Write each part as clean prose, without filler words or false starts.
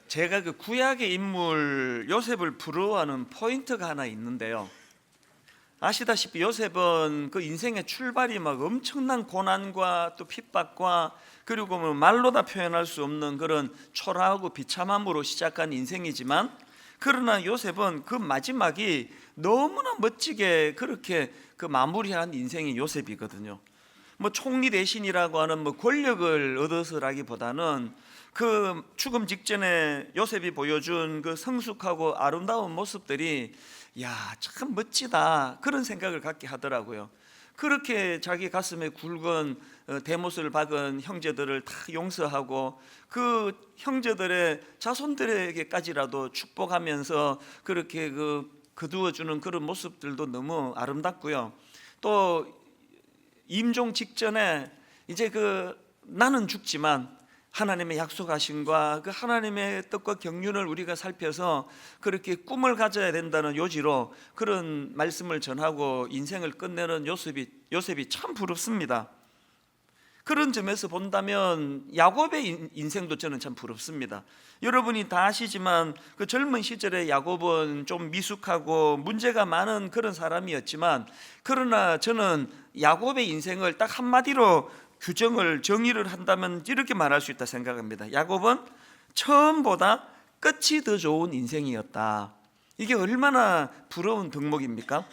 제가 그 구약의 인물 요셉을 부러워하는 포인트가 하나 있는데요. 아시다시피 요셉은 그 인생의 출발이 막 엄청난 고난과 또 핍박과 그리고 뭐 말로 다 표현할 수 없는 그런 초라하고 비참함으로 시작한 인생이지만, 그러나 요셉은 그 마지막이 너무나 멋지게 그렇게 그 마무리한 인생이 요셉이거든요. 뭐 총리 대신이라고 하는 뭐 권력을 얻어서라기보다는 그 죽음 직전에 요셉이 보여준 그 성숙하고 아름다운 모습들이 야, 참 멋지다 그런 생각을 갖게 하더라고요. 그렇게 자기 가슴에 굵은 대못을 박은 형제들을 다 용서하고 그 형제들의 자손들에게까지라도 축복하면서 그렇게 거두어주는 그런 모습들도 너무 아름답고요. 또 임종 직전에 이제 나는 죽지만 하나님의 약속하심과 그 하나님의 뜻과 경륜을 우리가 살펴서 그렇게 꿈을 가져야 된다는 요지로 그런 말씀을 전하고 인생을 끝내는 요셉이 참 부럽습니다. 그런 점에서 본다면 야곱의 인생도 저는 참 부럽습니다. 여러분이 다 아시지만 그 젊은 시절에 야곱은 좀 미숙하고 문제가 많은 그런 사람이었지만, 그러나 저는 야곱의 인생을 딱 한마디로 정의를 한다면 이렇게 말할 수 있다 생각합니다. 야곱은 처음보다 끝이 더 좋은 인생이었다. 이게 얼마나 부러운 덕목입니까?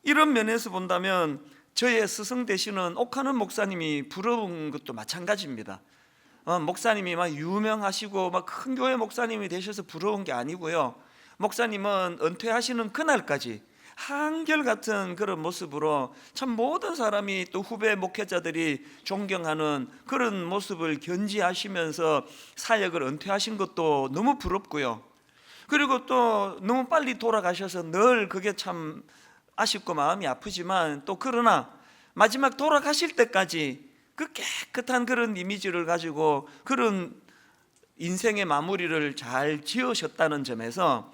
이런 면에서 본다면 저의 스승 되시는 옥하는 목사님이 부러운 것도 마찬가지입니다. 목사님이 막 유명하시고 막 큰 교회 목사님이 되셔서 부러운 게 아니고요. 목사님은 은퇴하시는 그날까지 한결같은 그런 모습으로 참 모든 사람이 또 후배 목회자들이 존경하는 그런 모습을 견지하시면서 사역을 은퇴하신 것도 너무 부럽고요. 그리고 또 너무 빨리 돌아가셔서 늘 그게 참 아쉽고 마음이 아프지만, 또 그러나 마지막 돌아가실 때까지 그 깨끗한 그런 이미지를 가지고 그런 인생의 마무리를 잘 지으셨다는 점에서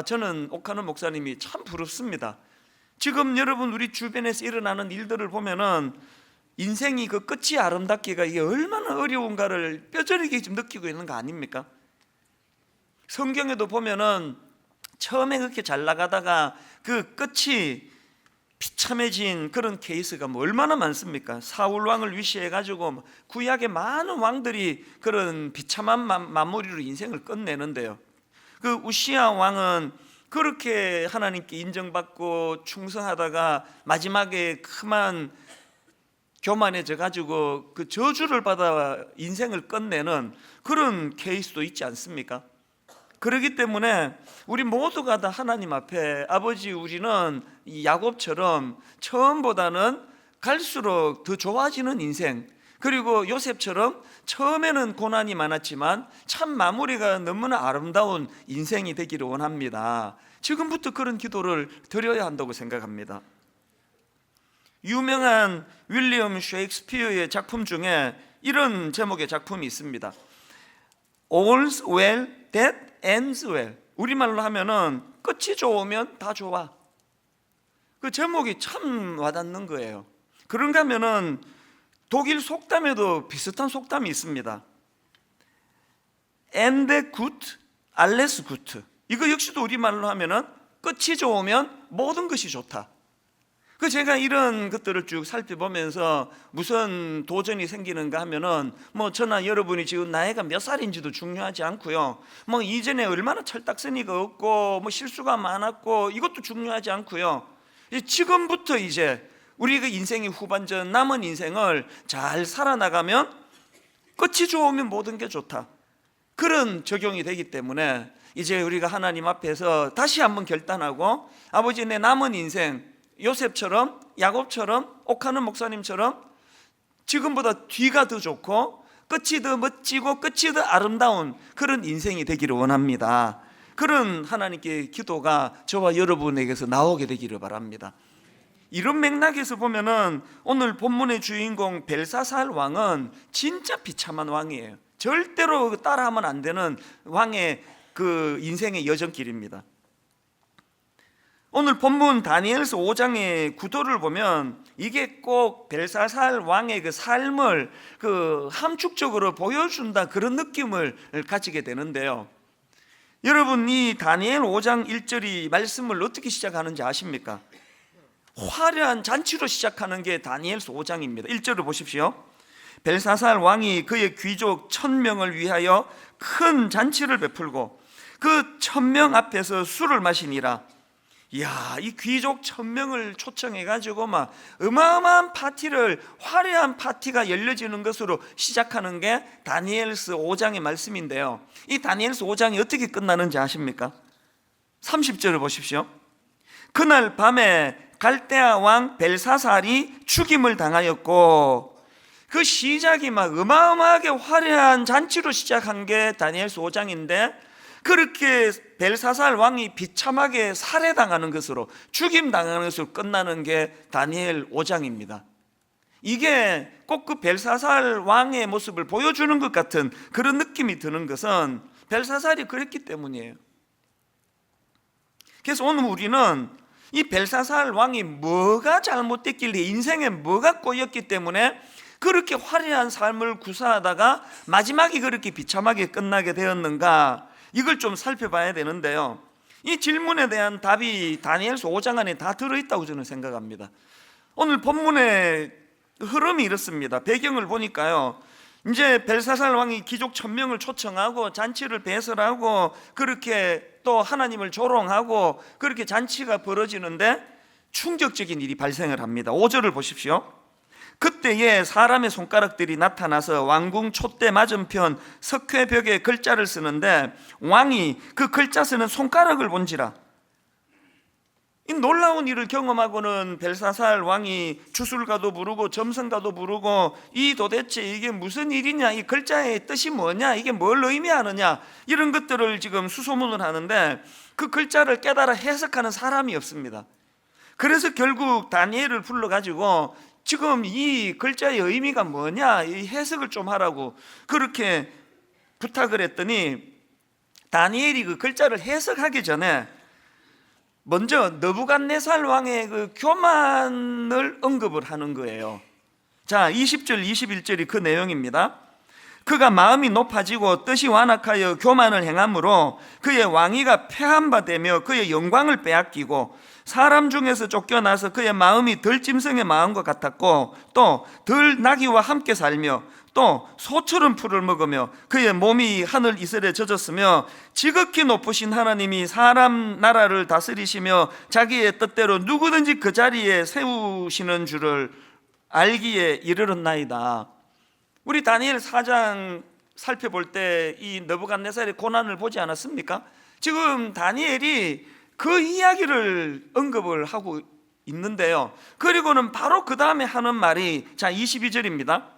저는 옥하는 목사님이 참 부럽습니다. 지금 여러분 우리 주변에서 일어나는 일들을 보면은 인생이 그 끝이 아름답기가 이게 얼마나 어려운가를 뼈저리게 지금 느끼고 있는 거 아닙니까? 성경에도 보면은 처음에 그렇게 잘 나가다가 그 끝이 비참해진 그런 케이스가 뭐 얼마나 많습니까? 사울 왕을 위시해 가지고 구약의 많은 왕들이 그런 비참한 마무리로 인생을 끝내는데요. 그 우시야 왕은 그렇게 하나님께 인정받고 충성하다가 마지막에 그만 교만해져 가지고 그 저주를 받아 인생을 끝내는 그런 케이스도 있지 않습니까? 그렇기 때문에 우리 모두가 다 하나님 앞에 아버지, 우리는 이 야곱처럼 처음보다는 갈수록 더 좋아지는 인생, 그리고 요셉처럼 처음에는 고난이 많았지만 참 마무리가 너무나 아름다운 인생이 되기를 원합니다. 지금부터 그런 기도를 드려야 한다고 생각합니다. 유명한 윌리엄 셰익스피어의 작품 중에 이런 제목의 작품이 있습니다. All's well that ends well. 우리말로 하면은 끝이 좋으면 다 좋아. 그 제목이 참 와닿는 거예요. 그런가 하면은 독일 속담에도 비슷한 속담이 있습니다. Ende gut, alles gut. 이거 역시도 우리말로 하면은 끝이 좋으면 모든 것이 좋다. 제가 이런 것들을 쭉 살펴보면서 무슨 도전이 생기는가 하면은 뭐 저나 여러분이 지금 나이가 몇 살인지도 중요하지 않고요. 뭐 이전에 얼마나 철딱서니가 없고 뭐 실수가 많았고 이것도 중요하지 않고요. 지금부터 이제 우리가 인생의 후반전 남은 인생을 잘 살아나가면 끝이 좋으면 모든 게 좋다. 그런 적용이 되기 때문에 이제 우리가 하나님 앞에서 다시 한번 결단하고, 아버지, 내 남은 인생 요셉처럼, 야곱처럼, 옥하는 목사님처럼 지금보다 뒤가 더 좋고 끝이 더 멋지고 끝이 더 아름다운 그런 인생이 되기를 원합니다. 그런 하나님께 기도가 저와 여러분에게서 나오게 되기를 바랍니다. 이런 맥락에서 보면은 오늘 본문의 주인공 벨사살 왕은 진짜 비참한 왕이에요. 절대로 따라하면 안 되는 왕의 그 인생의 여정길입니다. 오늘 본문 다니엘서 5장의 구도를 보면 이게 꼭 벨사살 왕의 그 삶을 그 함축적으로 보여준다, 그런 느낌을 가지게 되는데요. 여러분, 이 다니엘 5장 1절이 말씀을 어떻게 시작하는지 아십니까? 화려한 잔치로 시작하는 게 다니엘서 5장입니다. 1절을 보십시오. 벨사살 왕이 그의 귀족 1000명을 위하여 큰 잔치를 베풀고 그 1000명 앞에서 술을 마시니라. 이야, 이 귀족 1000명을 초청해가지고 막 어마어마한 파티를, 화려한 파티가 열려지는 것으로 시작하는 게 다니엘서 5장의 말씀인데요. 이 다니엘서 5장이 어떻게 끝나는지 아십니까? 30절을 보십시오. 그날 밤에 갈대아 왕 벨사살이 죽임을 당하였고, 그 시작이 막 어마어마하게 화려한 잔치로 시작한 게 다니엘서 5장인데, 그렇게 벨사살 왕이 비참하게 살해당하는 것으로, 죽임당하는 것으로 끝나는 게 다니엘 5장입니다. 이게 꼭 그 벨사살 왕의 모습을 보여주는 것 같은 그런 느낌이 드는 것은 벨사살이 그랬기 때문이에요. 그래서 오늘 우리는 이 벨사살 왕이 뭐가 잘못됐길래, 인생에 뭐가 꼬였기 때문에 그렇게 화려한 삶을 구사하다가 마지막이 그렇게 비참하게 끝나게 되었는가, 이걸 좀 살펴봐야 되는데요. 이 질문에 대한 답이 다니엘서 5장 안에 다 들어있다고 저는 생각합니다. 오늘 본문의 흐름이 이렇습니다. 배경을 보니까요, 이제 벨사살 왕이 귀족 1000명을 초청하고 잔치를 배설하고 그렇게 또 하나님을 조롱하고 그렇게 잔치가 벌어지는데 충격적인 일이 발생을 합니다. 5절을 보십시오. 그때에 사람의 손가락들이 나타나서 왕궁 촛대 맞은편 석회벽에 글자를 쓰는데 왕이 그 글자 쓰는 손가락을 본지라. 이 놀라운 일을 경험하고는 벨사살 왕이 주술가도 부르고 점성가도 부르고, 이 도대체 이게 무슨 일이냐, 이 글자의 뜻이 뭐냐, 이게 뭘 의미하느냐, 이런 것들을 지금 수소문을 하는데 그 글자를 깨달아 해석하는 사람이 없습니다. 그래서 결국 다니엘을 불러가지고 지금 이 글자의 의미가 뭐냐, 이 해석을 좀 하라고 그렇게 부탁을 했더니, 다니엘이 그 글자를 해석하기 전에 먼저 느부갓네살 왕의 그 교만을 언급을 하는 거예요. 자, 20절 21절이 그 내용입니다. 그가 마음이 높아지고 뜻이 완악하여 교만을 행함으로 그의 왕위가 폐한 바 되며 그의 영광을 빼앗기고 사람 중에서 쫓겨나서 그의 마음이 들짐승의 마음과 같았고 또 들나귀와 함께 살며 또 소처럼 풀을 먹으며 그의 몸이 하늘 이슬에 젖었으며 지극히 높으신 하나님이 사람 나라를 다스리시며 자기의 뜻대로 누구든지 그 자리에 세우시는 줄을 알기에 이르렀나이다. 우리 다니엘 4장 살펴볼 때 이 느부갓네살의 고난을 보지 않았습니까? 지금 다니엘이 그 이야기를 언급을 하고 있는데요. 그리고는 바로 그 다음에 하는 말이, 자 22절입니다.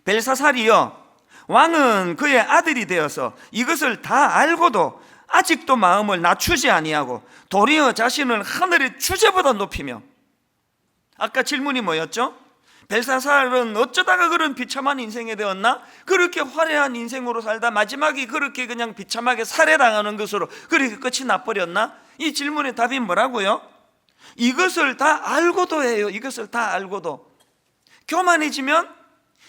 벨사살이여, 왕은 그의 아들이 되어서 이것을 다 알고도 아직도 마음을 낮추지 아니하고 도리어 자신을 하늘의 주제보다 높이며. 아까 질문이 뭐였죠? 벨사살은 어쩌다가 그런 비참한 인생이 되었나? 그렇게 화려한 인생으로 살다 마지막이 그렇게 그냥 비참하게 살해당하는 것으로 그렇게 끝이 나버렸나? 이 질문의 답이 뭐라고요? 이것을 다 알고도 해요. 이것을 다 알고도. 교만해지면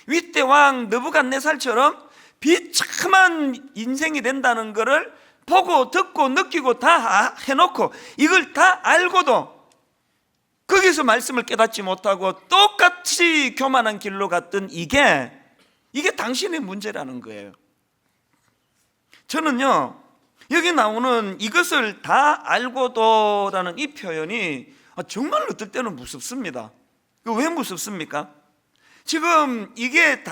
윗대 왕 느부갓네살처럼 비참한 인생이 된다는 것을 보고 듣고 느끼고 다 해놓고 이걸 다 알고도 거기서 말씀을 깨닫지 못하고 똑같이 교만한 길로 갔던 이게 당신의 문제라는 거예요. 저는요, 여기 나오는 이것을 다 알고도라는 이 표현이 정말 어떨 때는 무섭습니다. 왜 무섭습니까? 지금 이게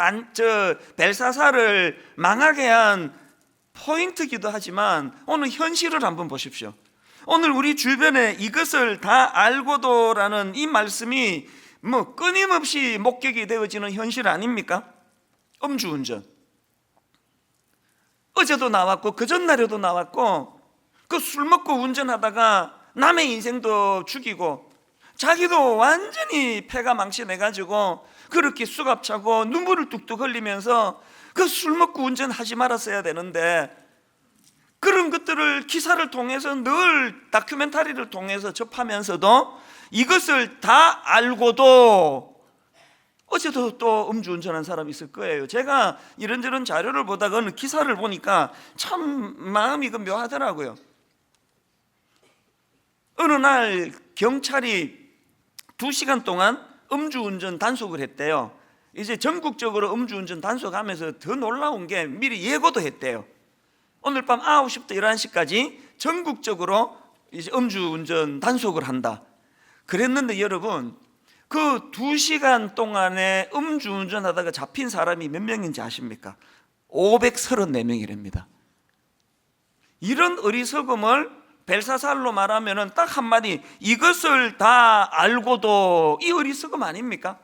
벨사살을 망하게 한 포인트기도 하지만 오늘 현실을 한번 보십시오. 오늘 우리 주변에 이것을 다 알고도라는 이 말씀이 끊임없이 목격이 되어지는 현실 아닙니까? 음주운전. 어제도 나왔고 그 전날에도 나왔고, 그 술 먹고 운전하다가 남의 인생도 죽이고 자기도 완전히 폐가 망신해가지고 그렇게 수갑차고 눈물을 뚝뚝 흘리면서 그 술 먹고 운전하지 말았어야 되는데 그런 것들을 기사를 통해서 늘 다큐멘터리를 통해서 접하면서도 이것을 다 알고도 어제도 또 음주운전한 사람이 있을 거예요. 제가 이런저런 자료를 보다가 어느 기사를 보니까 참 마음이 묘하더라고요. 어느 날 경찰이 2시간 동안 음주운전 단속을 했대요. 이제 전국적으로 음주운전 단속하면서 더 놀라운 게 미리 예고도 했대요. 오늘 밤 9시부터 11시까지 전국적으로 이제 음주운전 단속을 한다. 그랬는데 여러분, 그 2시간 동안에 음주운전 하다가 잡힌 사람이 몇 명인지 아십니까? 534명이랍니다. 이런 어리석음을 벨사살로 말하면 딱 한마디, 이것을 다 알고도 이 어리석음 아닙니까?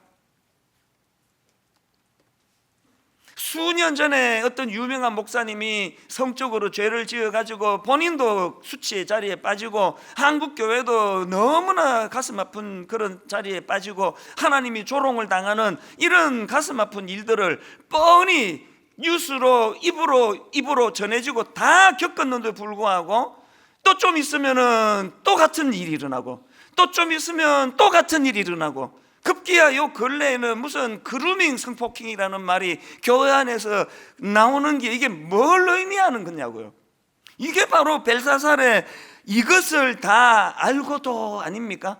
수년 전에 어떤 유명한 목사님이 성적으로 죄를 지어가지고 본인도 수치의 자리에 빠지고 한국교회도 너무나 가슴 아픈 그런 자리에 빠지고 하나님이 조롱을 당하는 이런 가슴 아픈 일들을 뻔히 뉴스로 입으로 전해지고 다 겪었는데 불구하고 또 좀 있으면은 또 같은 일이 일어나고 또 좀 있으면 또 같은 일이 일어나고 급기야 요 근래에는 무슨 그루밍 성폭행이라는 말이 교회 안에서 나오는 게 이게 뭘 의미하는 거냐고요. 이게 바로 벨사살의 이것을 다 알고도 아닙니까?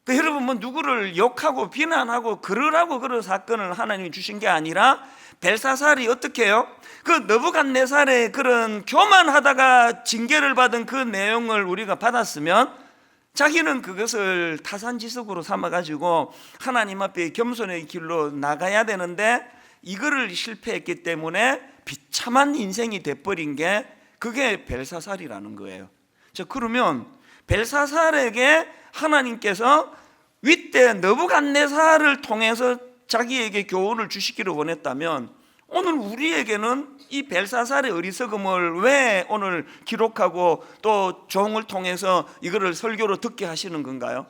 여러분 뭐 누구를 욕하고 비난하고 그러라고 그런 사건을 하나님이 주신 게 아니라 벨사살이 어떻게 해요? 그 느부갓네살의 그런 교만하다가 징계를 받은 그 내용을 우리가 받았으면 자기는 그것을 타산지석으로 삼아가지고 하나님 앞에 겸손의 길로 나가야 되는데 이거를 실패했기 때문에 비참한 인생이 돼버린 게 그게 벨사살이라는 거예요. 자, 그러면 벨사살에게 하나님께서 윗대 느부갓네살을 통해서 자기에게 교훈을 주시기를 원했다면 오늘 우리에게는 이 벨사살의 어리석음을 왜 오늘 기록하고 또 종을 통해서 이거를 설교로 듣게 하시는 건가요?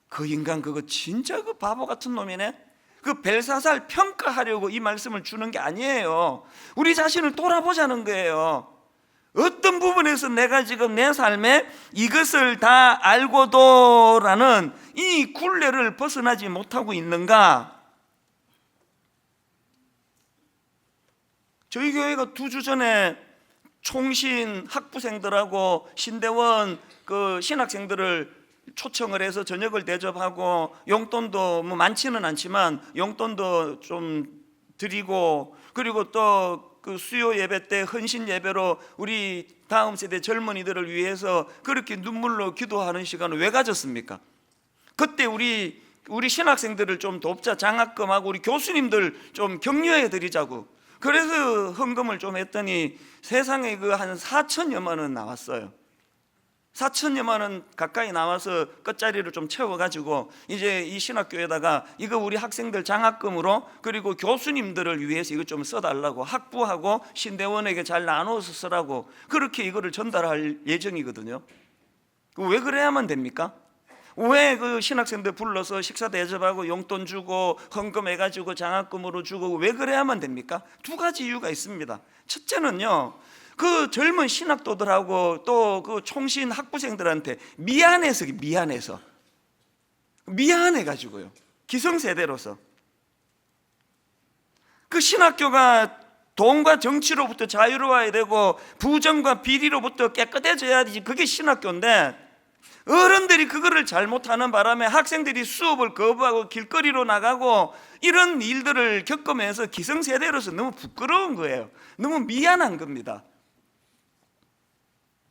그 인간 그거 진짜 그 바보 같은 놈이네. 그 벨사살 평가하려고 이 말씀을 주는 게 아니에요. 우리 자신을 돌아보자는 거예요. 어떤 부분에서 내가 지금 내 삶에 이것을 다 알고도라는 이 굴레를 벗어나지 못하고 있는가? 저희 교회가 2주 전에 총신 학부생들하고 신대원 그 신학생들을 초청을 해서 저녁을 대접하고 용돈도 뭐 많지는 않지만 용돈도 좀 드리고 그리고 또 그 수요 예배 때 헌신 예배로 우리 다음 세대 젊은이들을 위해서 그렇게 눈물로 기도하는 시간을 왜 가졌습니까? 그때 우리 신학생들을 좀 돕자, 장학금하고 우리 교수님들 좀 격려해 드리자고. 그래서 헌금을 좀 했더니 세상에 그 한 4천여만 원 나왔어요. 4천여만 원 가까이 나와서 끝자리를 좀 채워가지고 이제 이 신학교에다가 이거 우리 학생들 장학금으로 그리고 교수님들을 위해서 이거 좀 써달라고 학부하고 신대원에게 잘 나눠서 쓰라고 그렇게 이거를 전달할 예정이거든요. 왜 그래야만 됩니까? 왜 그 신학생들 불러서 식사 대접하고 용돈 주고 헌금해가지고 장학금으로 주고 왜 그래야만 됩니까? 2가지 이유가 있습니다. 첫째는요, 그 젊은 신학도들하고 또 그 총신 학부생들한테 미안해가지고요. 기성세대로서 그 신학교가 돈과 정치로부터 자유로워야 되고 부정과 비리로부터 깨끗해져야지 그게 신학교인데 어른들이 그거를 잘못하는 바람에 학생들이 수업을 거부하고 길거리로 나가고 이런 일들을 겪으면서 기성세대로서 너무 부끄러운 거예요. 너무 미안한 겁니다.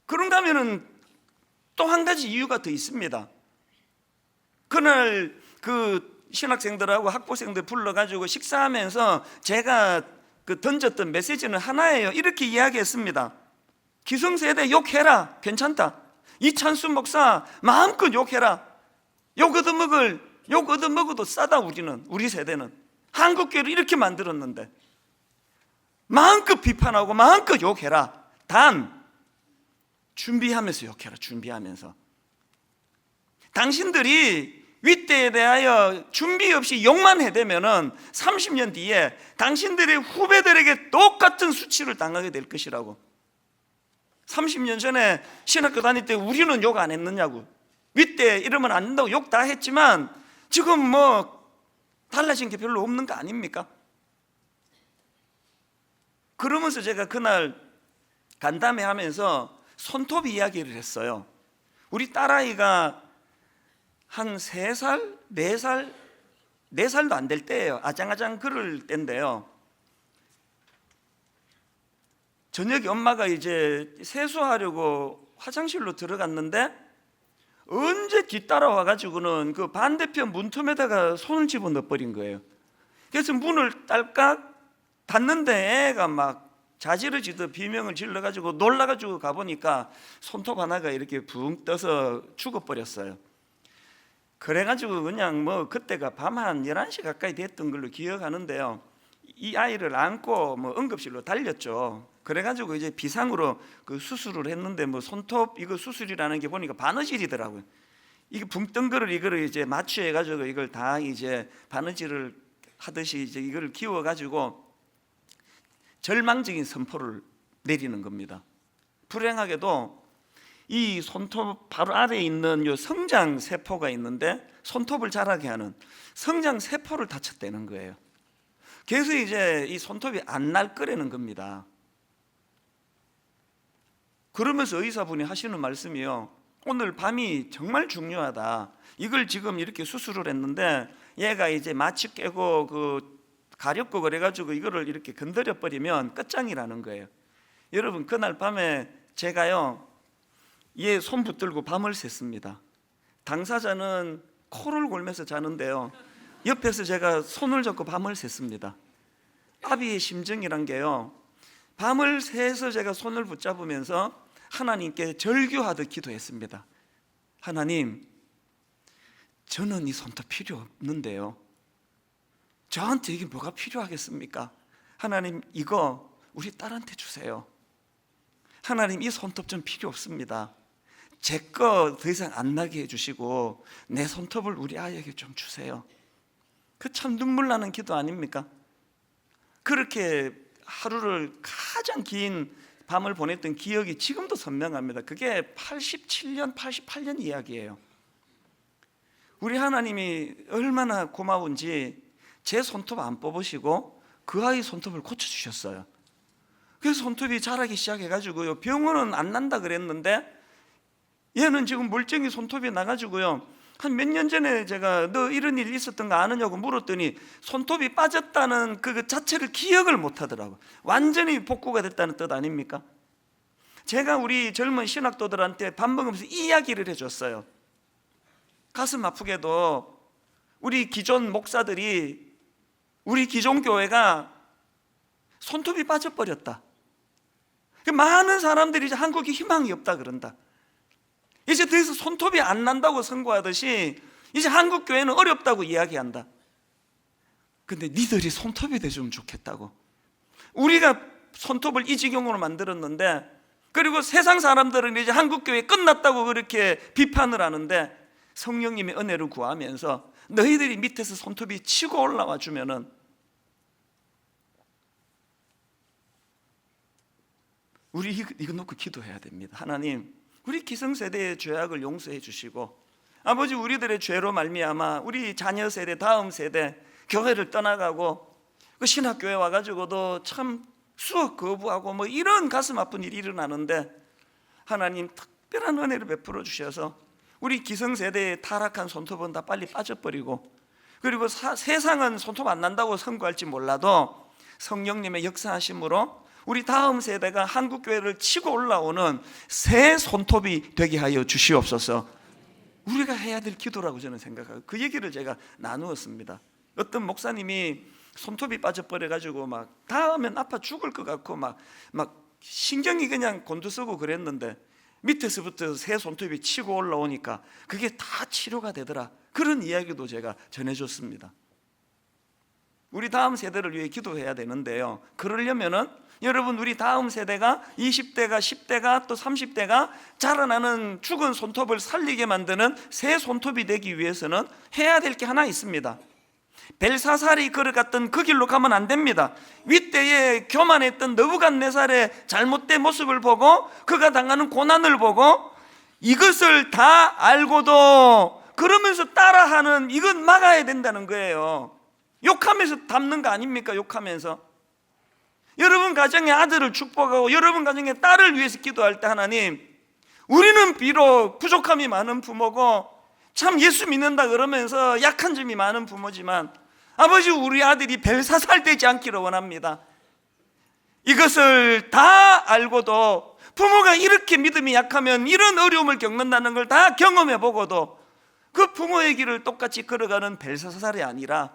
그런가 하면은 또 한 가지 이유가 더 있습니다. 그날 그 신학생들하고 학부생들 불러가지고 식사하면서 제가 그 던졌던 메시지는 하나예요. 이렇게 이야기했습니다. 기성세대 욕해라, 괜찮다. 이찬수 목사 마음껏 욕해라. 욕 얻어먹어도 싸다. 우리 세대는 한국교회를 이렇게 만들었는데 마음껏 비판하고 마음껏 욕해라. 단 준비하면서 욕해라. 준비하면서 당신들이 윗대에 대하여 준비 없이 욕만 해대면은 30년 뒤에 당신들의 후배들에게 똑같은 수치를 당하게 될 것이라고. 30년 전에 신학교 다닐 때 우리는 욕 안 했느냐고, 윗대 이러면 안 된다고 욕 다 했지만 지금 뭐 달라진 게 별로 없는 거 아닙니까? 그러면서 제가 그날 간담회 하면서 손톱 이야기를 했어요. 우리 딸아이가 한 3살, 4살, 4살도 안 될 때예요. 아장아장 그럴 때인데요, 저녁에 엄마가 이제 세수하려고 화장실로 들어갔는데 언제 뒤따라와 가지고는 그 반대편 문틈에다가 손을 집어넣어 버린 거예요. 그래서 문을 딸깍 닫는데 애가 막 자지를 지듯 비명을 질러 가지고 놀라 가지고 가보니까 손톱 하나가 이렇게 붕 떠서 죽어버렸어요. 그래가지고 그냥 뭐 그때가 밤 한 11시 가까이 됐던 걸로 기억하는데요, 이 아이를 안고 뭐 응급실로 달렸죠. 그래가지고 이제 비상으로 그 수술을 했는데 뭐 손톱 이거 수술이라는 게 보니까 바느질이더라고요. 이게 붕 뜬 거를 이거를 이제 마취해가지고 이걸 다 이제 바느질을 하듯이 이제 이걸 기워가지고 절망적인 선포를 내리는 겁니다. 불행하게도 이 손톱 바로 아래에 있는 요 성장 세포가 있는데 손톱을 자라게 하는 성장 세포를 다쳤다는 거예요. 그래서 이제 이 손톱이 안 날 거라는 겁니다. 그러면서 의사분이 하시는 말씀이요, 오늘 밤이 정말 중요하다. 이걸 지금 이렇게 수술을 했는데 얘가 이제 마취 깨고 그 가렵고 그래가지고 이거를 이렇게 건드려 버리면 끝장이라는 거예요. 여러분, 그날 밤에 제가요 얘 손 붙들고 밤을 샜습니다. 당사자는 코를 골면서 자는데요, 옆에서 제가 손을 잡고 밤을 샜습니다. 아비의 심정이란 게요, 밤을 새서 제가 손을 붙잡으면서 하나님께 절규하듯 기도했습니다. 하나님, 저는 이 손톱 필요 없는데요, 저한테 이게 뭐가 필요하겠습니까? 하나님, 이거 우리 딸한테 주세요. 하나님, 이 손톱 좀 필요 없습니다. 제 거 더 이상 안 나게 해주시고 내 손톱을 우리 아이에게 좀 주세요. 그 참 눈물 나는 기도 아닙니까? 그렇게 하루를 가장 긴 밤을 보냈던 기억이 지금도 선명합니다. 그게 87년, 88년 이야기예요. 우리 하나님이 얼마나 고마운지 제 손톱 안 뽑으시고 그 아이 손톱을 고쳐주셨어요. 그래서 손톱이 자라기 시작해가지고요, 병원은 안 난다 그랬는데 얘는 지금 멀쩡히 손톱이 나가지고요, 한 몇 년 전에 제가 너 이런 일 있었던 거 아느냐고 물었더니 손톱이 빠졌다는 그 자체를 기억을 못 하더라고요. 완전히 복구가 됐다는 뜻 아닙니까? 제가 우리 젊은 신학도들한테 밥 먹으면서 이 이야기를 해줬어요. 가슴 아프게도 우리 기존 목사들이 우리 기존 교회가 손톱이 빠져버렸다. 많은 사람들이 이제 한국에 희망이 없다 그런다. 이제 더 이상 손톱이 안 난다고 선고하듯이 이제 한국 교회는 어렵다고 이야기한다. 근데 니들이 손톱이 되주면 좋겠다고. 우리가 손톱을 이 지경으로 만들었는데, 그리고 세상 사람들은 이제 한국 교회 끝났다고 그렇게 비판을 하는데, 성령님의 은혜를 구하면서 너희들이 밑에서 손톱이 치고 올라와 주면은 우리 이거 놓고 기도해야 됩니다. 하나님, 우리 기성세대의 죄악을 용서해 주시고, 아버지, 우리들의 죄로 말미암아 우리 자녀 세대, 다음 세대 교회를 떠나가고 그 신학교에 와가지고도 참 수업 거부하고 뭐 이런 가슴 아픈 일이 일어나는데, 하나님 특별한 은혜를 베풀어 주셔서 우리 기성세대의 타락한 손톱은 다 빨리 빠져버리고, 그리고 세상은 손톱 안 난다고 선고할지 몰라도 성령님의 역사하심으로 우리 다음 세대가 한국교회를 치고 올라오는 새 손톱이 되게 하여 주시옵소서. 우리가 해야 될 기도라고 저는 생각하고 그 얘기를 제가 나누었습니다. 어떤 목사님이 손톱이 빠져버려가지고 막 닿으면 아파 죽을 것 같고 막 신경이 그냥 곤두서고 그랬는데 밑에서부터 새 손톱이 치고 올라오니까 그게 다 치료가 되더라. 그런 이야기도 제가 전해줬습니다. 우리 다음 세대를 위해 기도해야 되는데요, 그러려면은 여러분, 우리 다음 세대가 20대가 10대가 또 30대가 자라나는 죽은 손톱을 살리게 만드는 새 손톱이 되기 위해서는 해야 될 게 하나 있습니다. 벨사살이 걸어갔던 그 길로 가면 안 됩니다. 윗대에 교만했던 느부갓네살의 잘못된 모습을 보고 그가 당하는 고난을 보고 이것을 다 알고도 그러면서 따라하는, 이건 막아야 된다는 거예요. 욕하면서 담는 거 아닙니까? 욕하면서. 여러분 가정의 아들을 축복하고 여러분 가정의 딸을 위해서 기도할 때 하나님, 우리는 비록 부족함이 많은 부모고 참 예수 믿는다 그러면서 약한 점이 많은 부모지만 아버지, 우리 아들이 벨사살 되지 않기를 원합니다. 이것을 다 알고도 부모가 이렇게 믿음이 약하면 이런 어려움을 겪는다는 걸 다 경험해 보고도 그 부모의 길을 똑같이 걸어가는 벨사살이 아니라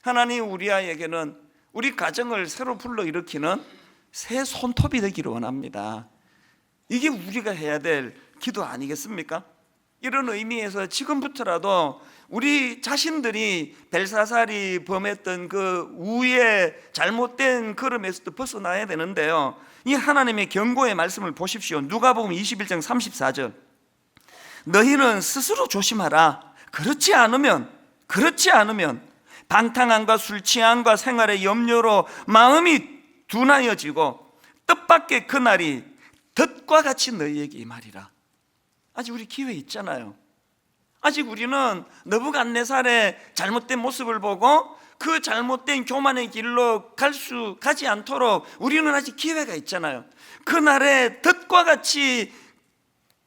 하나님, 우리 아이에게는 우리 가정을 새로 불러일으키는 새 손톱이 되기를 원합니다. 이게 우리가 해야 될 기도 아니겠습니까? 이런 의미에서 지금부터라도 우리 자신들이 벨사살이 범했던 그 우의 잘못된 걸음에서도 벗어나야 되는데요, 이 하나님의 경고의 말씀을 보십시오. 누가복음 21장 34절. 너희는 스스로 조심하라. 그렇지 않으면 방탕함과 술 취함과 생활의 염려로 마음이 둔하여지고 뜻밖의 그날이 덫과 같이 너희에게 임하리라. 아직 우리 기회 있잖아요. 아직 우리는 느부갓네살의 잘못된 모습을 보고 그 잘못된 교만의 길로 가지 않도록 우리는 아직 기회가 있잖아요. 그날에 덫과 같이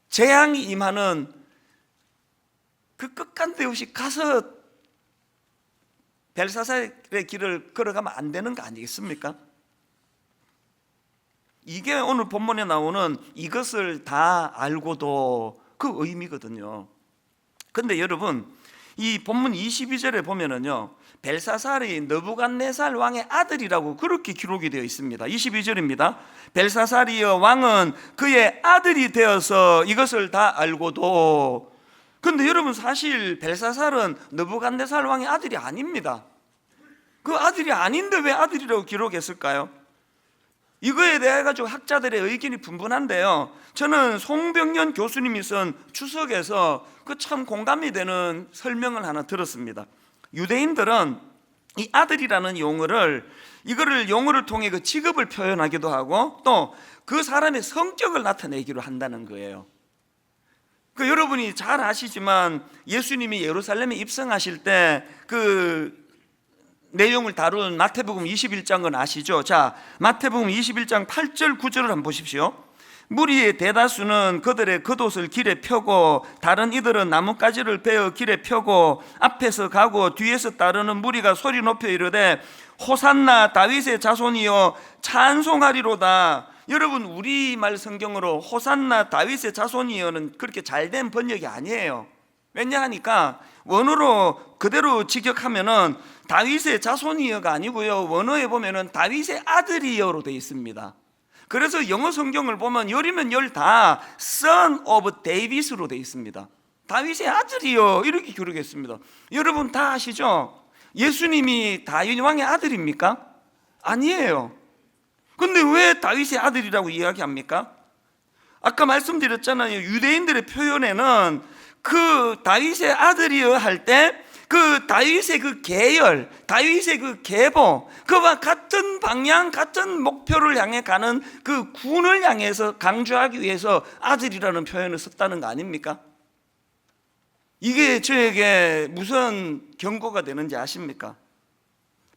재앙이 임하는 그 끝간데 없이 가서 벨사살의 길을 걸어가면 안 되는 거 아니겠습니까? 이게 오늘 본문에 나오는 이것을 다 알고도 그 의미거든요. 근데 여러분, 이 본문 22절에 보면은요, 벨사살이 느부갓네살 왕의 아들이라고 그렇게 기록이 되어 있습니다. 22절입니다. 벨사살이여 왕은 그의 아들이 되어서 이것을 다 알고도. 근데 여러분, 사실 벨사살은 느부갓네살 왕의 아들이 아닙니다. 그 아들이 아닌데 왜 아들이라고 기록했을까요? 이거에 대해 가지고 학자들의 의견이 분분한데요, 저는 송병년 교수님이 쓴 추석에서 그 참 공감이 되는 설명을 하나 들었습니다. 유대인들은 이 아들이라는 용어를 통해 그 직업을 표현하기도 하고 또 그 사람의 성격을 나타내기로 한다는 거예요. 그 여러분이 잘 아시지만 예수님이 예루살렘에 입성하실 때 그 내용을 다룬 마태복음 21장은 아시죠? 자, 마태복음 21장 8절 9절을 한번 보십시오. 무리의 대다수는 그들의 겉옷을 길에 펴고 다른 이들은 나뭇가지를 베어 길에 펴고 앞에서 가고 뒤에서 따르는 무리가 소리 높여 이르되 호산나 다윗의 자손이여 찬송하리로다. 여러분, 우리말 성경으로 호산나 다윗의 자손이여는 그렇게 잘된 번역이 아니에요. 왜냐하니까 원어로 그대로 직역하면은 다윗의 자손이여가 아니고요, 원어에 보면은 다윗의 아들이여로 되어 있습니다. 그래서 영어 성경을 보면 열이면 열 다 Son of David으로 되어 있습니다. 다윗의 아들이여 이렇게 기록했습니다. 여러분 다 아시죠? 예수님이 다윗 왕의 아들입니까? 아니에요. 근데 왜 다윗의 아들이라고 이야기합니까? 아까 말씀드렸잖아요. 유대인들의 표현에는 그 다윗의 아들이여 할 때 그 다윗의 그 계열, 다윗의 그 계보, 그와 같은 방향, 같은 목표를 향해 가는 그 군을 향해서 강조하기 위해서 아들이라는 표현을 썼다는 거 아닙니까? 이게 저에게 무슨 경고가 되는지 아십니까?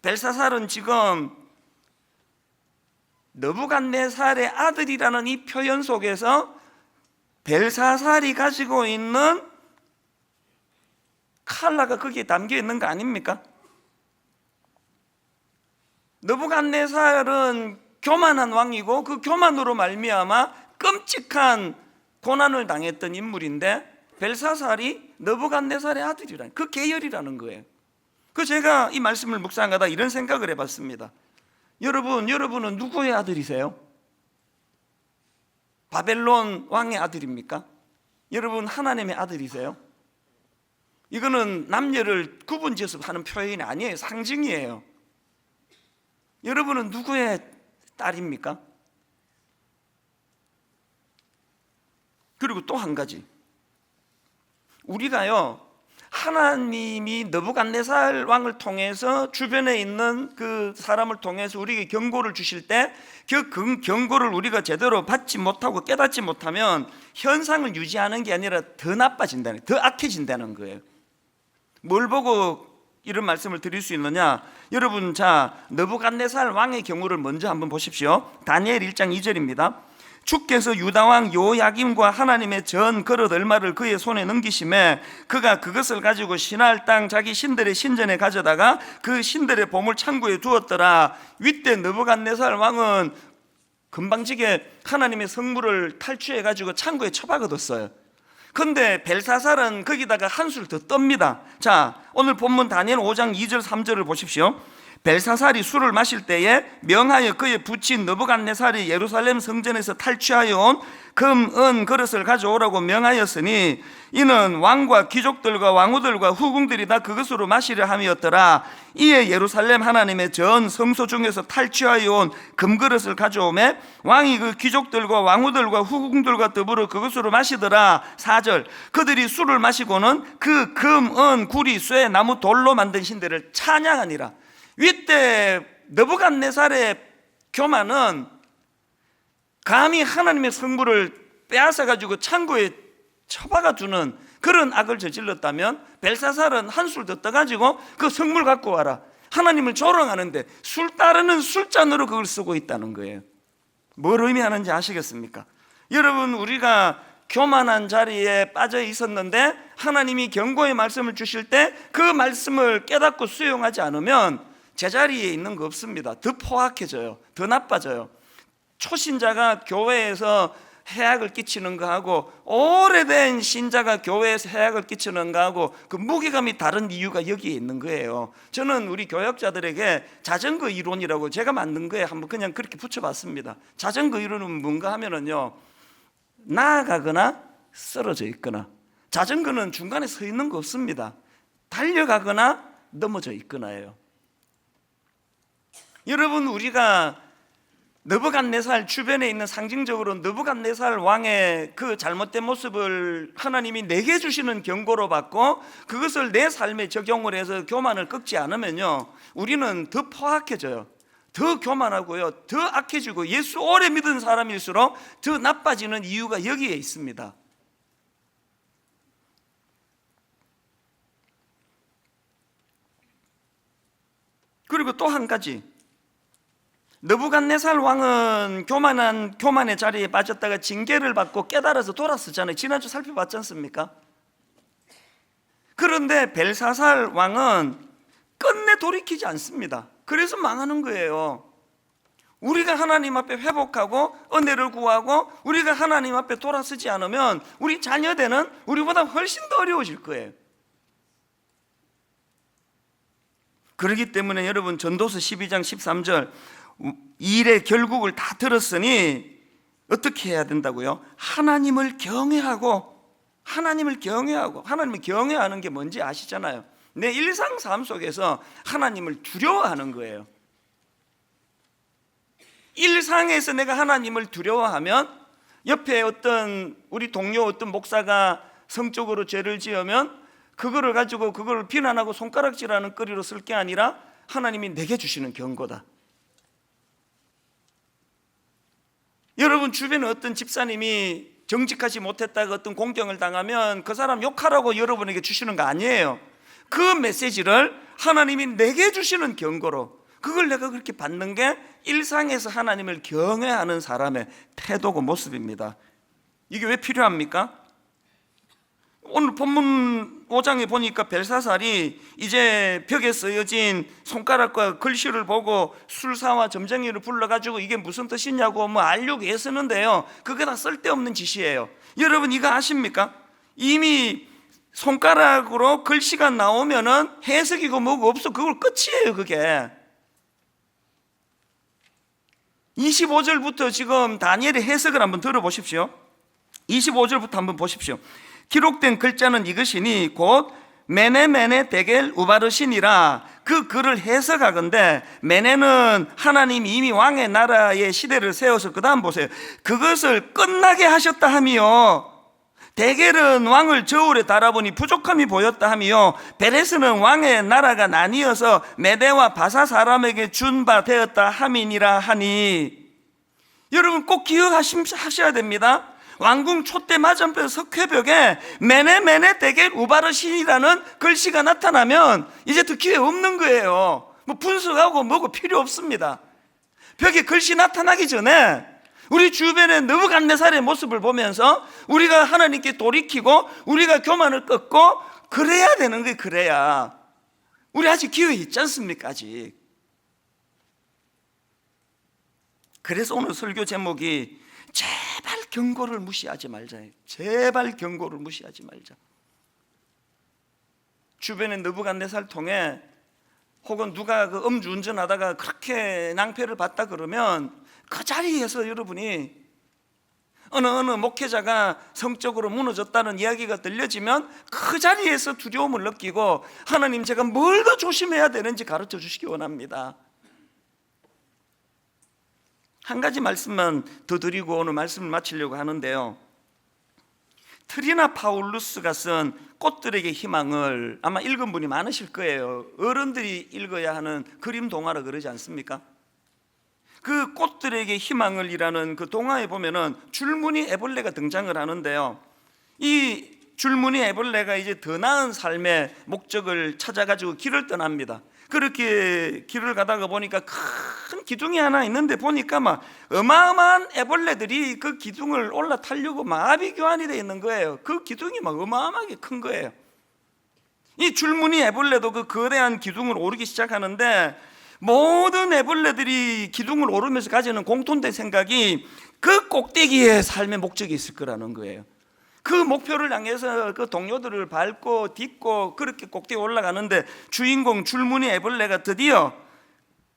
벨사살은 지금 느부갓네살의 아들이라는 이 표현 속에서 벨사살이 가지고 있는 칼라가 거기에 담겨 있는 거 아닙니까? 느부갓네살은 교만한 왕이고 그 교만으로 말미암아 끔찍한 고난을 당했던 인물인데 벨사살이 느부갓네살의 아들이라는 그 계열이라는 거예요. 그 제가 이 말씀을 묵상하다 이런 생각을 해봤습니다. 여러분은 누구의 아들이세요? 바벨론 왕의 아들입니까? 여러분 하나님의 아들이세요? 이거는 남녀를 구분지어서 하는 표현이 아니에요. 상징이에요. 여러분은 누구의 딸입니까? 그리고 또 한 가지, 우리가요 하나님이 느부갓네살 왕을 통해서 주변에 있는 그 사람을 통해서 우리에게 경고를 주실 때 그 경고를 우리가 제대로 받지 못하고 깨닫지 못하면 현상을 유지하는 게 아니라 더 나빠진다는, 더 악해진다는 거예요. 뭘 보고 이런 말씀을 드릴 수 있느냐? 여러분, 자, 느부갓네살 왕의 경우를 먼저 한번 보십시오. 다니엘 1장 2절입니다. 주께서 유다왕 요야김과 하나님의 전 그릇 얼마를 그의 손에 넘기심에 그가 그것을 가지고 신할 땅 자기 신들의 신전에 가져다가 그 신들의 보물 창고에 두었더라. 윗대 느부갓네살 왕은 금방지게 하나님의 성물을 탈취해 가지고 창고에 처박아뒀어요. 근데 벨사살은 거기다가 한술 더 떱니다. 자, 오늘 본문 다니엘 5장 2절 3절을 보십시오. 벨사살이 술을 마실 때에 명하여 그의 부친 느부갓네살이 예루살렘 성전에서 탈취하여 온 금, 은 그릇을 가져오라고 명하였으니 이는 왕과 귀족들과 왕후들과 후궁들이 다 그것으로 마시려 함이었더라. 이에 예루살렘 하나님의 전 성소 중에서 탈취하여 온 금그릇을 가져오매 왕이 그 귀족들과 왕후들과 후궁들과 더불어 그것으로 마시더라. 4절, 그들이 술을 마시고는 그 금, 은, 구리, 쇠, 나무, 돌로 만든 신들을 찬양하니라. 이때 느부갓네살의 교만은 감히 하나님의 성물을 빼앗아 가지고 창고에 처박아 두는 그런 악을 저질렀다면 벨사살은 한술 더 떠가지고 그 성물 갖고 와라, 하나님을 조롱하는데 술 따르는 술잔으로 그걸 쓰고 있다는 거예요. 뭘 의미하는지 아시겠습니까? 여러분, 우리가 교만한 자리에 빠져 있었는데 하나님이 경고의 말씀을 주실 때 그 말씀을 깨닫고 수용하지 않으면 제자리에 있는 거 없습니다. 더 포악해져요. 더 나빠져요. 초신자가 교회에서 해악을 끼치는 거하고 오래된 신자가 교회에서 해악을 끼치는 거하고 그 무게감이 다른 이유가 여기에 있는 거예요. 저는 우리 교역자들에게 자전거 이론이라고 제가 만든 거에 한번 그냥 그렇게 붙여봤습니다. 자전거 이론은 뭔가 하면은요, 나아가거나 쓰러져 있거나, 자전거는 중간에 서 있는 거 없습니다. 달려가거나 넘어져 있거나예요. 여러분, 우리가 느부갓네살 주변에 있는 상징적으로 느부갓네살 왕의 그 잘못된 모습을 하나님이 내게 주시는 경고로 받고 그것을 내 삶에 적용을 해서 교만을 꺾지 않으면요, 우리는 더 포악해져요. 더 교만하고요, 더 악해지고 예수 오래 믿은 사람일수록 더 나빠지는 이유가 여기에 있습니다. 그리고 또 한 가지, 느부갓네살 왕은 교만의 자리에 빠졌다가 징계를 받고 깨달아서 돌아섰잖아요. 지난주 살펴봤지 않습니까? 그런데 벨사살 왕은 끝내 돌이키지 않습니다. 그래서 망하는 거예요. 우리가 하나님 앞에 회복하고 은혜를 구하고 우리가 하나님 앞에 돌아서지 않으면 우리 자녀들은 우리보다 훨씬 더 어려워질 거예요. 그렇기 때문에 여러분, 전도서 12장 13절, 일의 결국을 다 들었으니 어떻게 해야 된다고요? 하나님을 경외하고, 하나님을 경외하는 게 뭔지 아시잖아요. 내 일상 삶 속에서 하나님을 두려워하는 거예요. 일상에서 내가 하나님을 두려워하면 옆에 어떤 우리 동료 어떤 목사가 성적으로 죄를 지으면 그거를 가지고 그걸 비난하고 손가락질하는 거리로 쓸 게 아니라 하나님이 내게 주시는 경고다. 여러분, 주변에 어떤 집사님이 정직하지 못했다가 어떤 공경을 당하면 그 사람 욕하라고 여러분에게 주시는 거 아니에요. 그 메시지를 하나님이 내게 주시는 경고로, 그걸 내가 그렇게 받는 게 일상에서 하나님을 경외하는 사람의 태도고 모습입니다. 이게 왜 필요합니까? 오늘 본문 5장에 보니까 벨사살이 이제 벽에 쓰여진 손가락과 글씨를 보고 술사와 점쟁이를 불러가지고 이게 무슨 뜻이냐고 알려고 애쓰는데요, 그게 다 쓸데없는 짓이에요. 여러분, 이거 아십니까? 이미 손가락으로 글씨가 나오면은 해석이고 뭐고 없어, 그걸 끝이에요. 그게 25절부터 지금 다니엘의 해석을 한번 들어보십시오. 25절부터 한번 보십시오. 기록된 글자는 이것이니 곧 메네 데겔 우바르신이라. 그 글을 해석하건대 메네는 하나님이 이미 왕의 나라의 시대를 세워서 그 다음 보세요. 그것을 끝나게 하셨다 하며 데겔은 왕을 저울에 달아보니 부족함이 보였다 하며 베레스는 왕의 나라가 나뉘어서 메대와 바사 사람에게 준 바 되었다 함이니라 하니. 여러분 꼭 기억하셔야 됩니다. 왕궁 촛대 맞은편 석회벽에 메네 데겔 우바르신이라는 글씨가 나타나면 이제 더 기회 없는 거예요. 뭐 분석하고 뭐고 필요 없습니다. 벽에 글씨 나타나기 전에 우리 주변의 느부갓네살의 모습을 보면서 우리가 하나님께 돌이키고 우리가 교만을 꺾고 그래야 되는 거예요. 그래야. 우리 아직 기회 있지 않습니까? 아직. 그래서 오늘 설교 제목이 제발 경고를 무시하지 말자. 제발 경고를 무시하지 말자. 주변의 느부갓네살 통해 혹은 누가 그 음주운전하다가 그렇게 낭패를 봤다 그러면 그 자리에서 여러분이 어느 목회자가 성적으로 무너졌다는 이야기가 들려지면 그 자리에서 두려움을 느끼고 하나님 제가 뭘 더 조심해야 되는지 가르쳐 주시기 원합니다. 한 가지 말씀만 더 드리고 오늘 말씀을 마치려고 하는데요, 트리나 파울루스가 쓴 꽃들에게 희망을 아마 읽은 분이 많으실 거예요. 어른들이 읽어야 하는 그림 동화라 그러지 않습니까? 그 꽃들에게 희망을이라는 그 동화에 보면은 줄무늬 애벌레가 등장을 하는데요, 이 줄무늬 애벌레가 이제 더 나은 삶의 목적을 찾아가지고 길을 떠납니다. 그렇게 길을 가다가 보니까 큰 기둥이 하나 있는데 보니까 막 어마어마한 애벌레들이 그 기둥을 올라타려고 마비교환이 되어 있는 거예요. 그 기둥이 막 어마어마하게 큰 거예요. 이 줄무늬 애벌레도 그 거대한 기둥을 오르기 시작하는데 모든 애벌레들이 기둥을 오르면서 가지는 공통된 생각이 그 꼭대기에 삶의 목적이 있을 거라는 거예요. 그 목표를 향해서 그 동료들을 밟고 딛고 그렇게 꼭대기에 올라가는데 주인공 줄무늬 애벌레가 드디어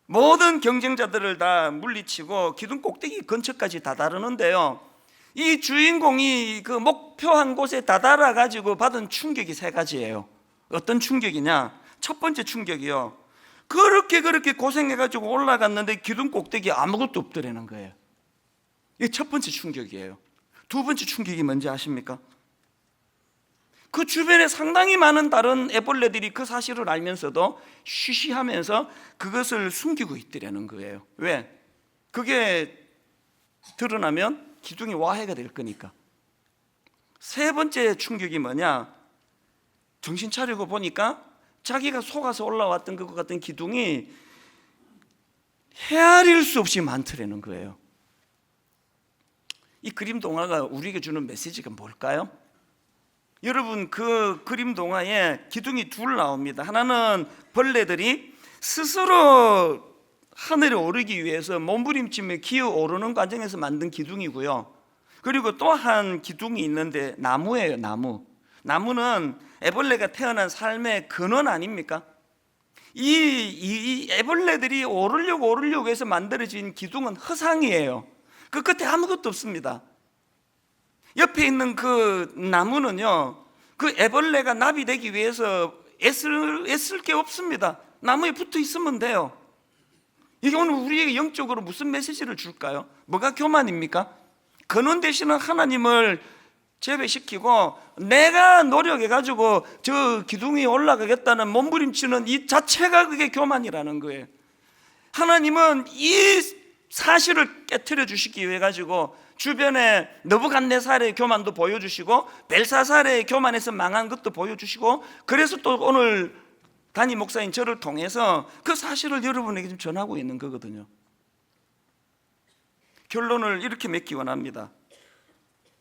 모든 경쟁자들을 다 물리치고 기둥 꼭대기 근처까지 다다르는데요, 이 주인공이 그 목표한 곳에 다다라 가지고 받은 충격이 세 가지예요. 어떤 충격이냐? 첫 번째 충격이요, 그렇게 고생해가지고 올라갔는데 기둥 꼭대기에 아무것도 없더라는 거예요. 이게 첫 번째 충격이에요. 두 번째 충격이 뭔지 아십니까? 그 주변에 상당히 많은 다른 애벌레들이 그 사실을 알면서도 쉬쉬하면서 그것을 숨기고 있더라는 거예요. 왜? 그게 드러나면 기둥이 와해가 될 거니까. 세 번째 충격이 뭐냐? 정신 차리고 보니까 자기가 속아서 올라왔던 것 같은 기둥이 헤아릴 수 없이 많더라는 거예요. 이 그림 동화가 우리에게 주는 메시지가 뭘까요? 여러분, 그 그림 동화에 기둥이 둘 나옵니다. 하나는 벌레들이 스스로 하늘에 오르기 위해서 몸부림치며 기어 오르는 과정에서 만든 기둥이고요, 그리고 또 한 기둥이 있는데 나무예요. 나무는 애벌레가 태어난 삶의 근원 아닙니까? 이 애벌레들이 오르려고 해서 만들어진 기둥은 허상이에요. 그 끝에 아무것도 없습니다. 옆에 있는 그 나무는요, 그 애벌레가 나비 되기 위해서 애쓸 게 없습니다. 나무에 붙어 있으면 돼요. 이게 오늘 우리에게 영적으로 무슨 메시지를 줄까요? 뭐가 교만입니까? 근원 되시는 하나님을 제외시키고 내가 노력해가지고 저 기둥이 올라가겠다는 몸부림치는 이 자체가 그게 교만이라는 거예요. 하나님은 이 사실을 깨트려 주시기 위해 가지고 주변에 느부갓네살의 교만도 보여주시고 벨사살의 교만에서 망한 것도 보여주시고, 그래서 또 오늘 담임 목사인 저를 통해서 그 사실을 여러분에게 좀 전하고 있는 거거든요. 결론을 이렇게 맺기 원합니다.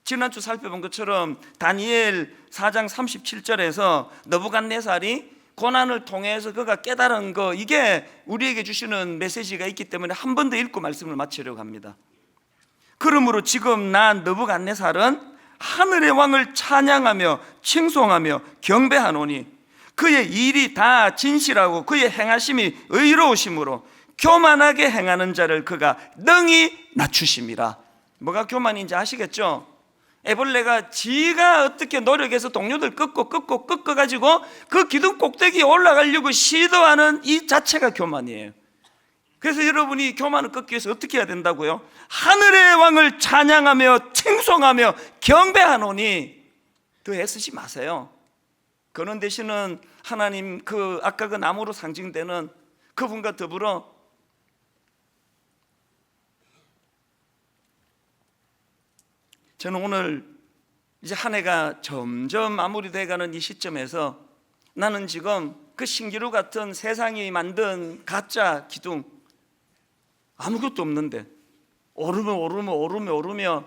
지난주 살펴본 것처럼 다니엘 4장 37절에서 느부갓네살이 고난을 통해서 그가 깨달은 거, 이게 우리에게 주시는 메시지가 있기 때문에 한 번 더 읽고 말씀을 마치려고 합니다. 그러므로 지금 나 느부갓네살은 하늘의 왕을 찬양하며 칭송하며 경배하노니 그의 일이 다 진실하고 그의 행하심이 의로우심으로 교만하게 행하는 자를 그가 능히 낮추심이라. 뭐가 교만인지 아시겠죠? 애벌레가 지가 어떻게 노력해서 동료들 꺾어가지고 그 기둥 꼭대기에 올라가려고 시도하는 이 자체가 교만이에요. 그래서 여러분이 교만을 꺾기 위해서 어떻게 해야 된다고요? 하늘의 왕을 찬양하며 칭송하며 경배하노니, 더 애쓰지 마세요. 그런 대신은 하나님 아까 그 나무로 상징되는 그분과 더불어 저는 오늘 이제 한 해가 점점 마무리돼가는 이 시점에서 나는 지금 그 신기루 같은 세상이 만든 가짜 기둥 아무것도 없는데 오르며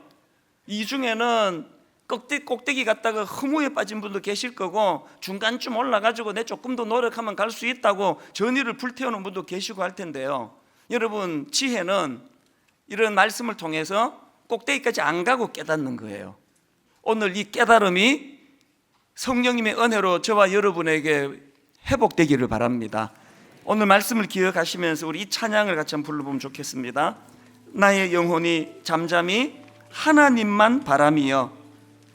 이 중에는 꼭대기 갔다가 허무에 빠진 분도 계실 거고 중간쯤 올라가지고 내 조금 더 노력하면 갈 수 있다고 전의를 불태우는 분도 계시고 할 텐데요. 여러분, 지혜는 이런 말씀을 통해서 꼭대기까지 안 가고 깨닫는 거예요. 오늘 이 깨달음이 성령님의 은혜로 저와 여러분에게 회복되기를 바랍니다. 오늘 말씀을 기억하시면서 우리 이 찬양을 같이 한번 불러보면 좋겠습니다. 나의 영혼이 잠잠히 하나님만 바라며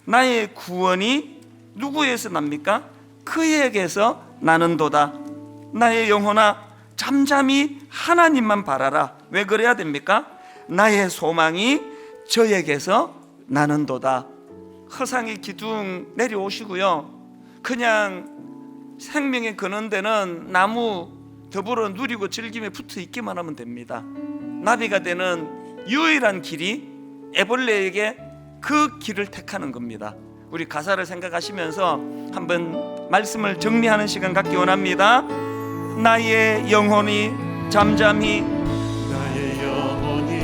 나의 구원이 누구에서 납니까? 그에게서 나는도다. 나의 영혼아 잠잠히 하나님만 바라라. 왜 그래야 됩니까? 나의 소망이 저에게서 나는도다. 허상의 기둥 내려오시고요, 그냥 생명의 근원 되는 나무 더불어 누리고 즐기며 붙어 있기만 하면 됩니다. 나비가 되는 유일한 길이 애벌레에게 그 길을 택하는 겁니다. 우리 가사를 생각하시면서 한번 말씀을 정리하는 시간 갖기 원합니다. 나의 영혼이 잠잠히 나의 영혼이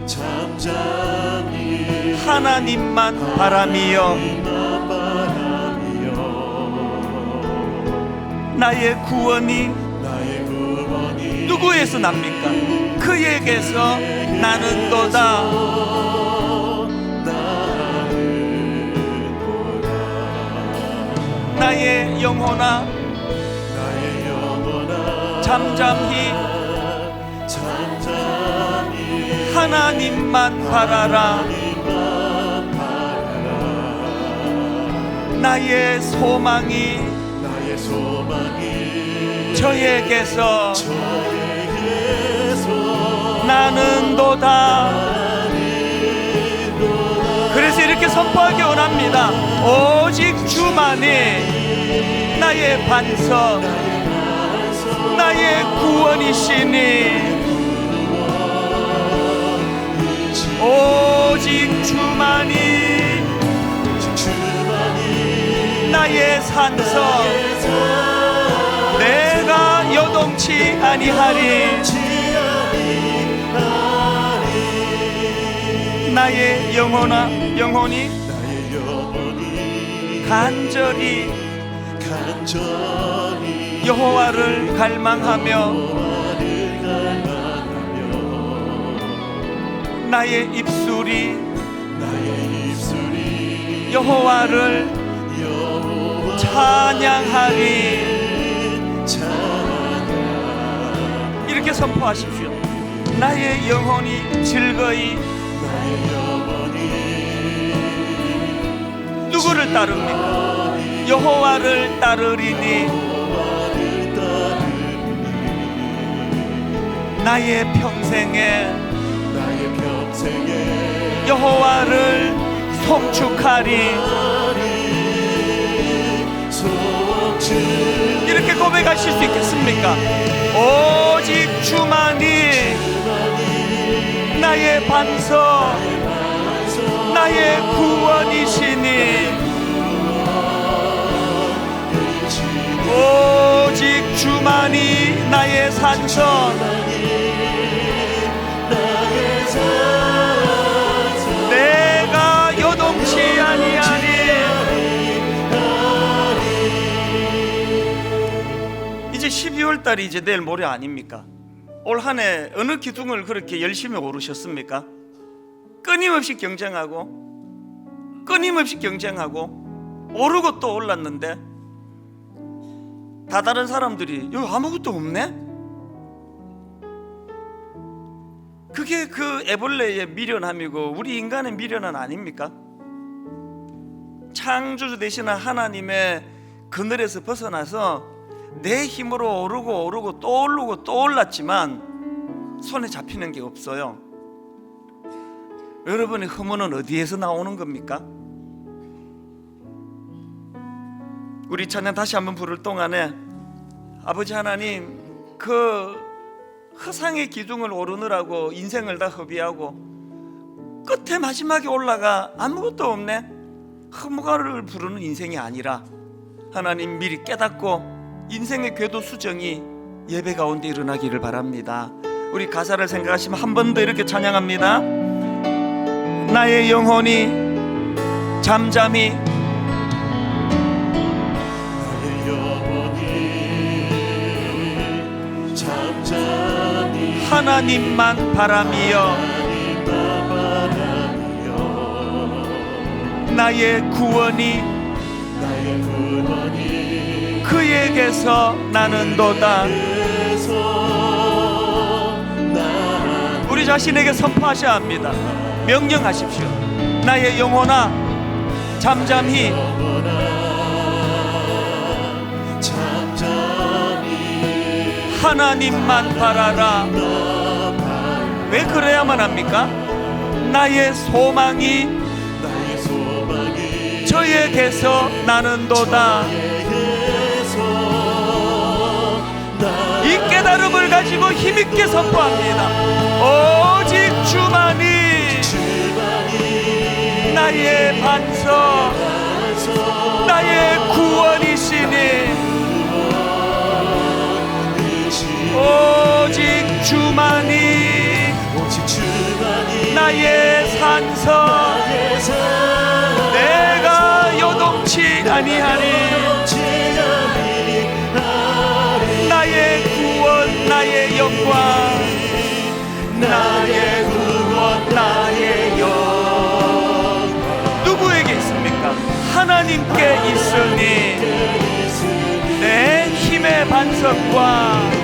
잠잠히 하나님만 바라며 나의 구원이 누구에서 납니까? 그에게서 나는도다. 나의 영혼아 잠잠히 하나님만 바라라. 나의 소망이 저에게서 나는도다. 그래서 이렇게 선포하기 원합니다. 오직 주만이 나의 반석, 나의 구원이시니 오직 주만이 나의 산석, 내가 여동치 아니하리. 나의 영혼이 간절히 여호와를 갈망하며 나의 입술이 여호와를 찬양하리. 이렇게 선포하십시오. 나의 영혼이 즐거이 누구를 따릅니까? 여호와를 따르리니 나의 평생에 여호와를 송축하리. 이렇게 고백하실 수 있겠습니까? 오직 주만이 나의 반석, 나의 구원이시니 오직 주만이 나의 산성, 내가 요동치 아니하니. 이제 12월 달이 이제 내일 모레 아닙니까? 올 한 해 어느 기둥을 그렇게 열심히 오르셨습니까? 끊임없이 경쟁하고 오르고 또 올랐는데 다른 사람들이 여기 아무것도 없네? 그게 그 애벌레의 미련함이고 우리 인간의 미련은 아닙니까? 창조주 되시는 하나님의 그늘에서 벗어나서 내 힘으로 오르고 또 오르고 또 올랐지만 손에 잡히는 게 없어요. 여러분의 허물은 어디에서 나오는 겁니까? 우리 찬양 다시 한번 부를 동안에 아버지 하나님, 그 허상의 기둥을 오르느라고 인생을 다 허비하고 끝에 마지막에 올라가 아무것도 없네, 허무가를 부르는 인생이 아니라 하나님 미리 깨닫고 인생의 궤도 수정이 예배 가운데 일어나기를 바랍니다. 우리 가사를 생각하시면 한 번 더 이렇게 찬양합니다. 나의 영혼이 잠잠히 하나님만 바라며 나의 구원이 그에게서 나는도다. 우리 자신에게 선포하셔야 합니다. 명령하십시오. 나의 영혼아 잠잠히 하나님만 바라라. 왜 그래야만 합니까? 나의 소망이 저에게서 나는도다. 이 깨달음을 가지고 힘있게 선포합니다. 오직 주만이 나의 반석, 나의 구원이시니 오직 주만이 나의 산성, 내가 요동치 아니하리. 나의 구원, 나의 영광, 나의 구원, 나의 영광 누구에게 있습니까? 하나님께 있으니 내 힘의 반석과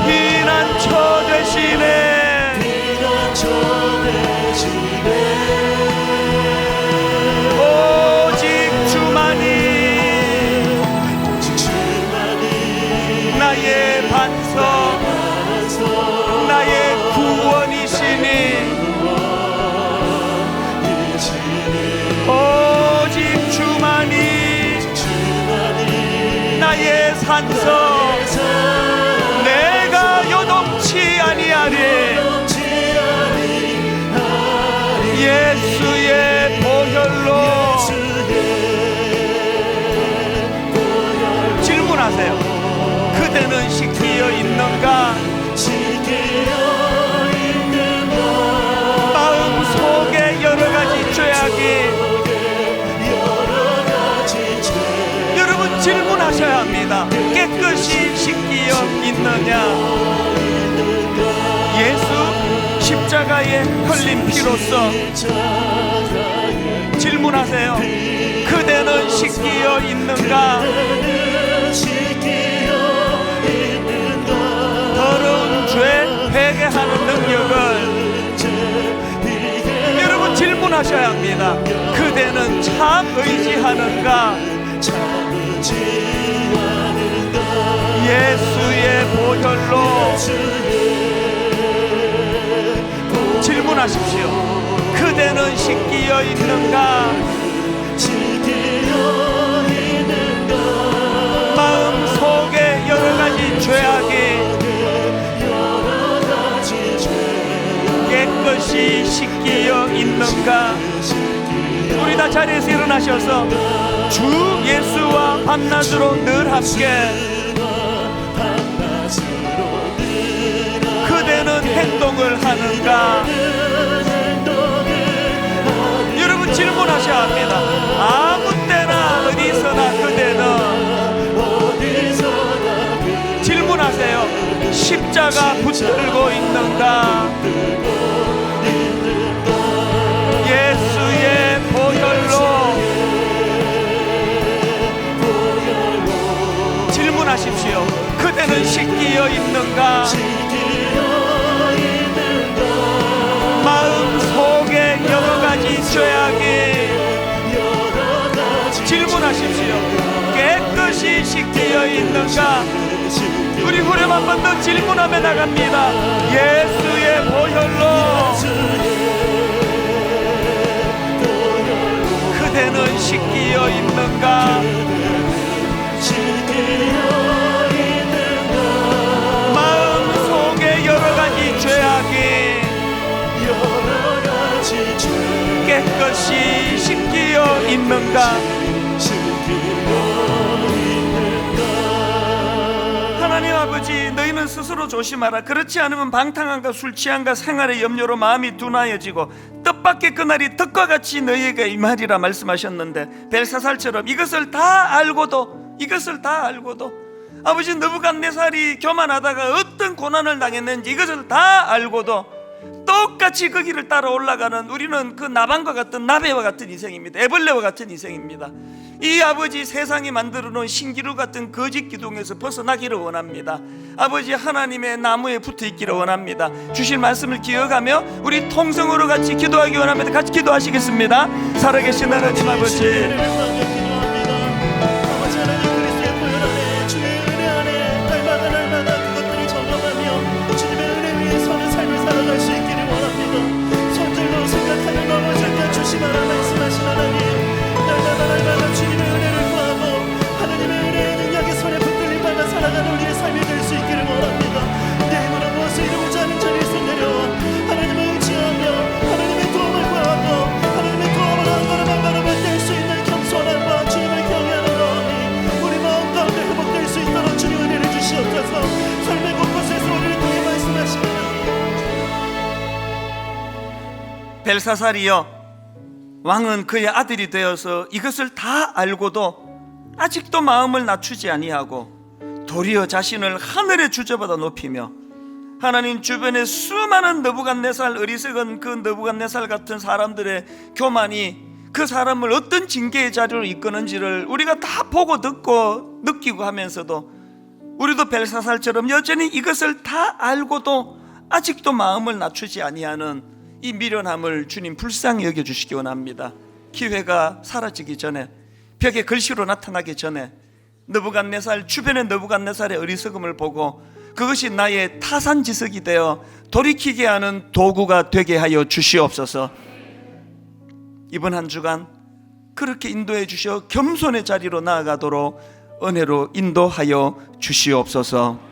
피난처 되시네. 오직 주만이 나의 반석, 나의 구원이시니 오직 주만이 나의 산성, 내가 요동치 아니하리. 예수의 보혈로 질문하세요. 그대는 씻기어 있는가? 마음속에 여러가지 죄악이, 여러분 질문하셔야 합니다. 깨끗이 씻기어 있느냐? 예수 십자가에 흘린 피로써 질문하세요. 그대는 씻기어 있는가? 더러운 죄 회개하는 능력을 여러분 질문하셔야 합니다. 그대는 참 의지하는가? 예수의 보혈로 질문하십시오. 그대는 씻기어 있는가? 마음속에 여러가지 죄악이 깨끗이 씻기어 있는가? 우리 다 자리에서 일어나셔서 주 예수와 밤낮으로 늘 함께 그대는 행동을 하는가? 여러분 질문하셔야 합니다. 아무 때나 어디서나 그대는 질문하세요. 십자가 붙들고 있는가? 예수의 보혈로 질문하십시오. 그대는 씻기어 있는가? 마음속에 여러가지 죄악이 질문하십시오. 깨끗이 씻기어 있는가? 우리 후렴 한 번 더 질문하며 나갑니다. 예수의 보혈로 그대는 시기어 있는가? 마음 속에 여러 가지 죄악이 깨끗이 씻기어 있는가? 하나님 아버지, 너희는 스스로 조심하라. 그렇지 않으면 방탕함과 술 취함과 생활의 염려로 마음이 둔하여지고 뜻밖의 그날이 덕과 같이 너희에게 임하리라 말씀하셨는데, 벨사살처럼 이것을 다 알고도 아버지 느부갓네살이 교만하다가 어떤 고난을 당했는지 이것을 다 알고도 똑같이 그 길을 따라 올라가는 우리는 그 나반과 같은 나베와 같은 인생입니다. 애벌레와 같은 인생입니다. 이 아버지 세상이 만들어 놓은 신기루 같은 거짓 기둥에서 벗어나기를 원합니다. 아버지 하나님의 나무에 붙어 있기를 원합니다. 주실 말씀을 기억하며 우리 통성으로 같이 기도하기 원합니다. 같이 기도하시겠습니다. 살아계신 하나님 아버지, 벨사살이여, 왕은 그의 아들이 되어서 이것을 다 알고도 아직도 마음을 낮추지 아니하고 도리어 자신을 하늘에 주저보다 높이며 하나님 주변에 수많은 느부갓네살, 어리석은 그 느부갓네살 같은 사람들의 교만이 그 사람을 어떤 징계의 자리로 이끄는지를 우리가 다 보고 듣고 느끼고 하면서도 우리도 벨사살처럼 여전히 이것을 다 알고도 아직도 마음을 낮추지 아니하는 이 미련함을 주님 불쌍히 여겨주시기 원합니다. 기회가 사라지기 전에, 벽에 글씨로 나타나기 전에 느부갓네살, 주변의 느부갓네살의 어리석음을 보고 그것이 나의 타산지석이 되어 돌이키게 하는 도구가 되게 하여 주시옵소서. 이번 한 주간 그렇게 인도해 주셔 겸손의 자리로 나아가도록 은혜로 인도하여 주시옵소서.